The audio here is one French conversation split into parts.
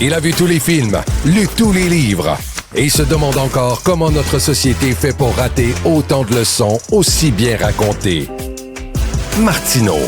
Il a vu tous les films, lu tous les livres et se demande encore comment notre société fait pour rater autant de leçons aussi bien racontées. Martineau.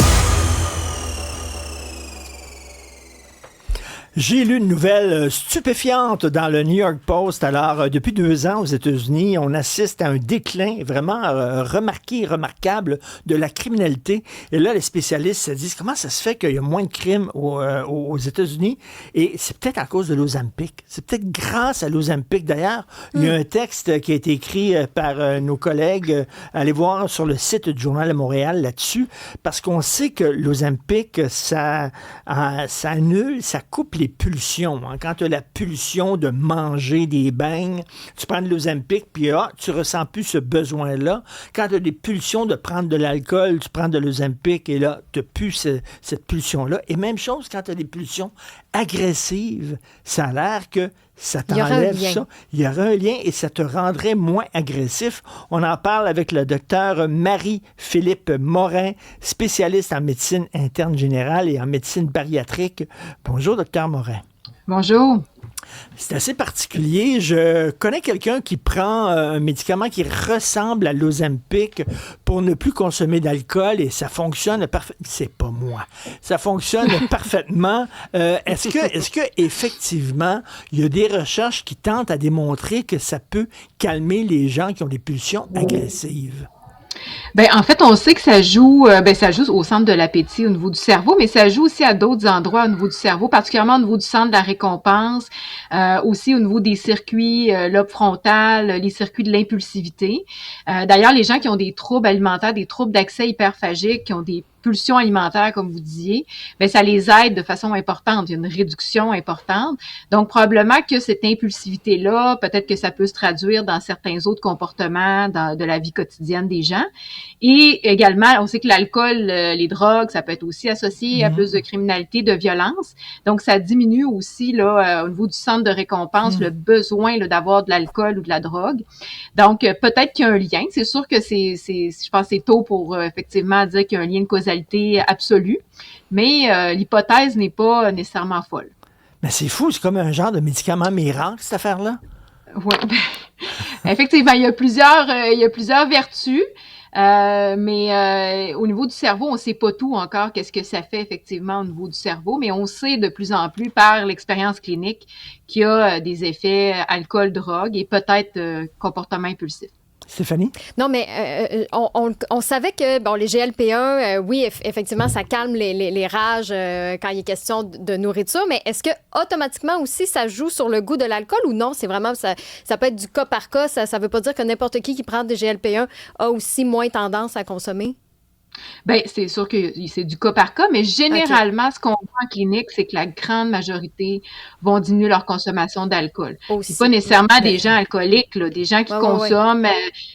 J'ai lu une nouvelle stupéfiante dans le New York Post. Alors, depuis 2 ans aux États-Unis, on assiste à un déclin vraiment remarquable de la criminalité. Et là, les spécialistes se disent comment ça se fait qu'il y a moins de crimes aux États-Unis. Et c'est peut-être à cause de l'Ozempic. C'est peut-être grâce à l'Ozempic. D'ailleurs, il y a un texte qui a été écrit par nos collègues. Allez voir sur le site du Journal de Montréal là-dessus. Parce qu'on sait que l'Ozempic, ça annule, ça coupe les pulsions. Hein. Quand tu as la pulsion de manger des beignes, tu prends de l'Ozempic, puis tu ressens plus ce besoin-là. Quand tu as des pulsions de prendre de l'alcool, tu prends de l'Ozempic, et là, tu n'as plus cette pulsion-là. Et même chose quand tu as des pulsions agressives, ça a l'air que ça t'enlève ça. Il y aurait un lien et ça te rendrait moins agressif. On en parle avec le docteur Marie-Philippe Morin, spécialiste en médecine interne générale et en médecine bariatrique. Bonjour, docteur Morin. Bonjour. C'est assez particulier. Je connais quelqu'un qui prend un médicament qui ressemble à l'Ozempic pour ne plus consommer d'alcool et ça fonctionne parfaitement. C'est pas moi. Ça fonctionne parfaitement. Est-ce que effectivement, il y a des recherches qui tentent à démontrer que ça peut calmer les gens qui ont des pulsions agressives? Ben, en fait, on sait que ça joue au centre de l'appétit au niveau du cerveau, mais ça joue aussi à d'autres endroits au niveau du cerveau, particulièrement au niveau du centre de la récompense, aussi au niveau des circuits lobe frontal, les circuits de l'impulsivité. D'ailleurs, les gens qui ont des troubles alimentaires, des troubles d'accès hyperphagique, qui ont des pulsions alimentaires, comme vous disiez, ben ça les aide de façon importante. Il y a une réduction importante. Donc, probablement que cette impulsivité-là, peut-être que ça peut se traduire dans certains autres comportements de la vie quotidienne des gens. Et également, on sait que l'alcool, les drogues, ça peut être aussi associé à plus de criminalité, de violence. Donc, ça diminue aussi là au niveau du centre de récompense le besoin là, d'avoir de l'alcool ou de la drogue. Donc, peut-être qu'il y a un lien. C'est sûr que je pense que c'est tôt pour effectivement dire qu'il y a un lien de causalité absolue, mais l'hypothèse n'est pas nécessairement folle. Mais c'est fou, c'est comme un genre de médicament miracle, cette affaire-là. Oui, effectivement, il y a plusieurs vertus. Mais au niveau du cerveau, on ne sait pas tout encore, qu'est-ce que ça fait effectivement au niveau du cerveau, mais on sait de plus en plus par l'expérience clinique qu'il y a des effets alcool-drogue et peut-être comportement impulsif. Stéphanie? Non, mais on savait que les GLP-1, oui, effectivement, ça calme les rages quand il est question de nourriture, mais est-ce que automatiquement aussi ça joue sur le goût de l'alcool ou non? C'est vraiment, ça peut être du cas par cas. Ça ne veut pas dire que n'importe qui prend des GLP-1 a aussi moins tendance à consommer? Ben, c'est sûr que c'est du cas par cas, mais généralement, ce qu'on voit en clinique, c'est que la grande majorité vont diminuer leur consommation d'alcool. C'est pas nécessairement des gens alcooliques, là, des gens qui consomment,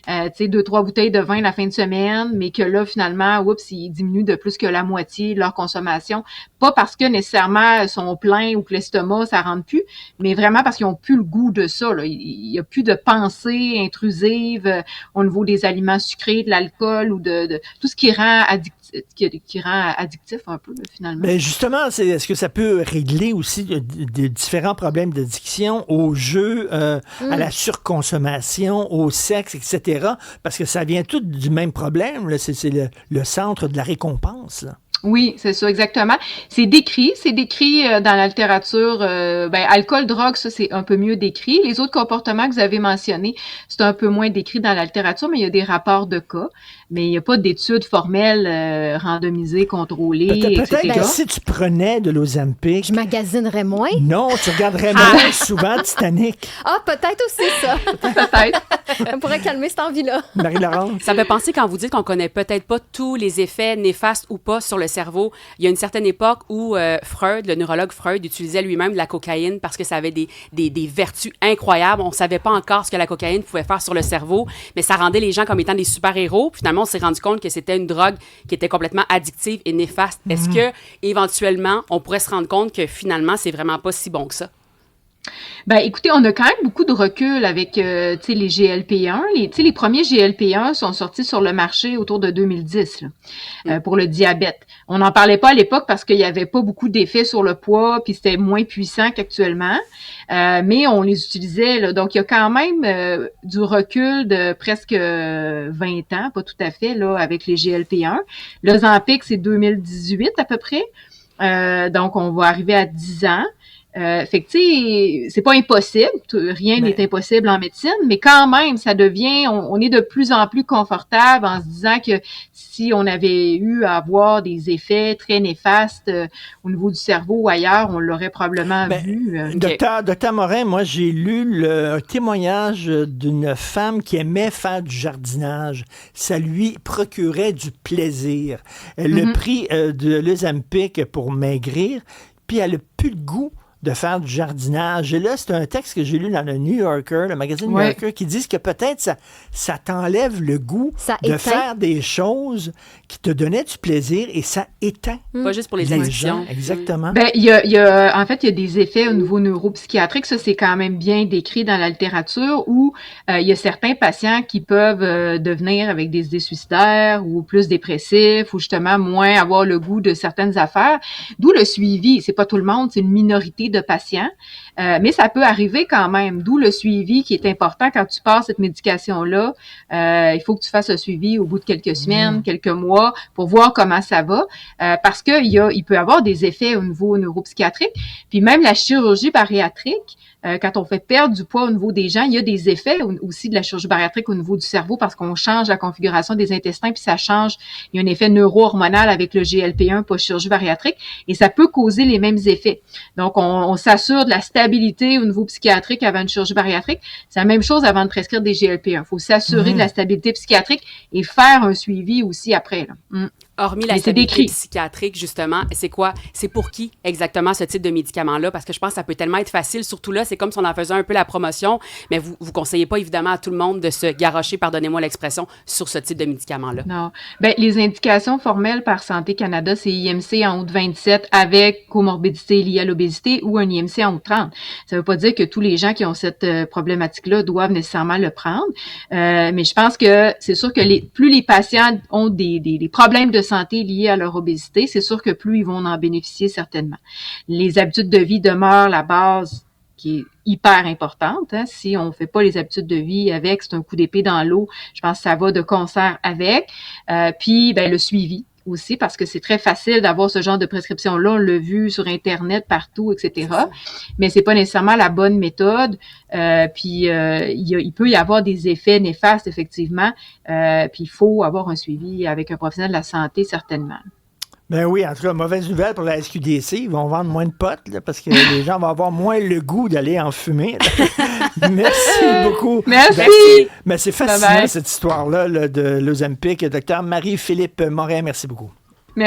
2-3 bouteilles de vin la fin de semaine, mais que là, finalement, ils diminuent de plus que la moitié leur consommation. Pas parce que nécessairement ils sont pleins ou que l'estomac, ça rentre plus, mais vraiment parce qu'ils ont plus le goût de ça, là. Il y a plus de pensée intrusive au niveau des aliments sucrés, de l'alcool ou de tout ce qui rend addictif un peu, finalement. Mais justement, est-ce que ça peut régler aussi des différents problèmes d'addiction au jeu, à la surconsommation, au sexe, etc.? Parce que ça vient tout du même problème. Là. C'est le centre de la récompense, là. Oui, c'est ça, exactement. C'est décrit dans la littérature. Alcool, drogue, ça, c'est un peu mieux décrit. Les autres comportements que vous avez mentionnés, c'est un peu moins décrit dans la littérature, mais il y a des rapports de cas. Mais il n'y a pas d'études formelles randomisées, contrôlées, etc. Peut-être que si tu prenais de l'Ozempic... Je magasinerais moins? Non, tu regarderais moins souvent Titanic. Ah, peut-être aussi ça. Peut-être. Ça pourrait calmer cette envie-là. Marie-Laurence? Ça me fait penser quand vous dites qu'on connaît peut-être pas tous les effets néfastes ou pas sur le cerveau. Il y a une certaine époque où Freud, le neurologue Freud, utilisait lui-même de la cocaïne parce que ça avait des vertus incroyables. On savait pas encore ce que la cocaïne pouvait faire sur le cerveau, mais ça rendait les gens comme étant des super-héros. Finalement, on s'est rendu compte que c'était une drogue qui était complètement addictive et néfaste. Est-ce que, éventuellement, on pourrait se rendre compte que finalement, c'est vraiment pas si bon que ça? Ben, écoutez, on a quand même beaucoup de recul avec les GLP-1. Les premiers GLP-1 sont sortis sur le marché autour de 2010 là, pour le diabète. On n'en parlait pas à l'époque parce qu'il n'y avait pas beaucoup d'effets sur le poids, puis c'était moins puissant qu'actuellement. Mais on les utilisait. Là, donc, il y a quand même du recul de presque 20 ans, pas tout à fait, là, avec les GLP-1. L'Ozempic, c'est 2018 à peu près. Donc, on va arriver à 10 ans. Fait que, tu sais, c'est pas impossible. Rien n'est impossible en médecine, mais quand même, ça devient, on est de plus en plus confortable en se disant que si on avait eu à avoir des effets très néfastes au niveau du cerveau ou ailleurs, on l'aurait probablement vu. Docteur Morin, moi, j'ai lu un témoignage d'une femme qui aimait faire du jardinage. Ça lui procurait du plaisir. Elle a pris de l'Ozempic pour maigrir, puis elle n'a plus le goût de faire du jardinage. Et là, c'est un texte que j'ai lu dans le New Yorker, le magazine New Yorker, qui dit que peut-être ça t'enlève le goût de faire des choses qui te donnaient du plaisir et ça éteint. Pas juste pour les addictions. Exactement. Ben, en fait, il y a des effets au niveau neuropsychiatrique. Ça, c'est quand même bien décrit dans la littérature où il y a certains patients qui peuvent devenir avec des idées suicidaires ou plus dépressifs ou justement moins avoir le goût de certaines affaires. D'où le suivi. C'est pas tout le monde, c'est une minorité de patients, mais ça peut arriver quand même, d'où le suivi qui est important quand tu passes cette médication-là. Il faut que tu fasses un suivi au bout de quelques semaines, quelques mois, pour voir comment ça va, parce que il peut y avoir des effets au niveau neuropsychiatrique, puis même la chirurgie bariatrique, quand on fait perdre du poids au niveau des gens, il y a des effets aussi de la chirurgie bariatrique au niveau du cerveau parce qu'on change la configuration des intestins puis ça change. Il y a un effet neuro-hormonal avec le GLP-1 pour chirurgie bariatrique et ça peut causer les mêmes effets. Donc, on s'assure de la stabilité au niveau psychiatrique avant une chirurgie bariatrique. C'est la même chose avant de prescrire des GLP-1. Il faut s'assurer de la stabilité psychiatrique et faire un suivi aussi après. Là. Hormis la stabilité psychiatrique, justement, c'est quoi? C'est pour qui exactement ce type de médicament-là? Parce que je pense que ça peut tellement être facile. Surtout là, c'est comme si on en faisait un peu la promotion, mais vous conseillez pas évidemment à tout le monde de se garrocher, pardonnez-moi l'expression, sur ce type de médicament-là. Non. Ben, les indications formelles par Santé Canada, c'est IMC en haut de 27 avec comorbidité liée à l'obésité ou un IMC en haut de 30. Ça veut pas dire que tous les gens qui ont cette problématique-là doivent nécessairement le prendre, mais je pense que c'est sûr que plus les patients ont des problèmes de santé liés à leur obésité, c'est sûr que plus ils vont en bénéficier certainement. Les habitudes de vie demeurent la base qui est hyper importante. Hein. Si on fait pas les habitudes de vie avec, c'est un coup d'épée dans l'eau. Je pense que ça va de concert avec. Puis, ben, le suivi aussi, parce que c'est très facile d'avoir ce genre de prescription-là. On l'a vu sur Internet, partout, etc. Mais c'est pas nécessairement la bonne méthode. Puis, il peut y avoir des effets néfastes, effectivement. Puis, il faut avoir un suivi avec un professionnel de la santé, certainement. Ben oui, en tout cas, mauvaise nouvelle pour la SQDC. Ils vont vendre moins de potes là, parce que les gens vont avoir moins le goût d'aller en fumer. Merci beaucoup. Merci. Mais c'est fascinant, cette histoire-là là, de l'Ozempic. Docteur Marie-Philippe Morin, merci beaucoup.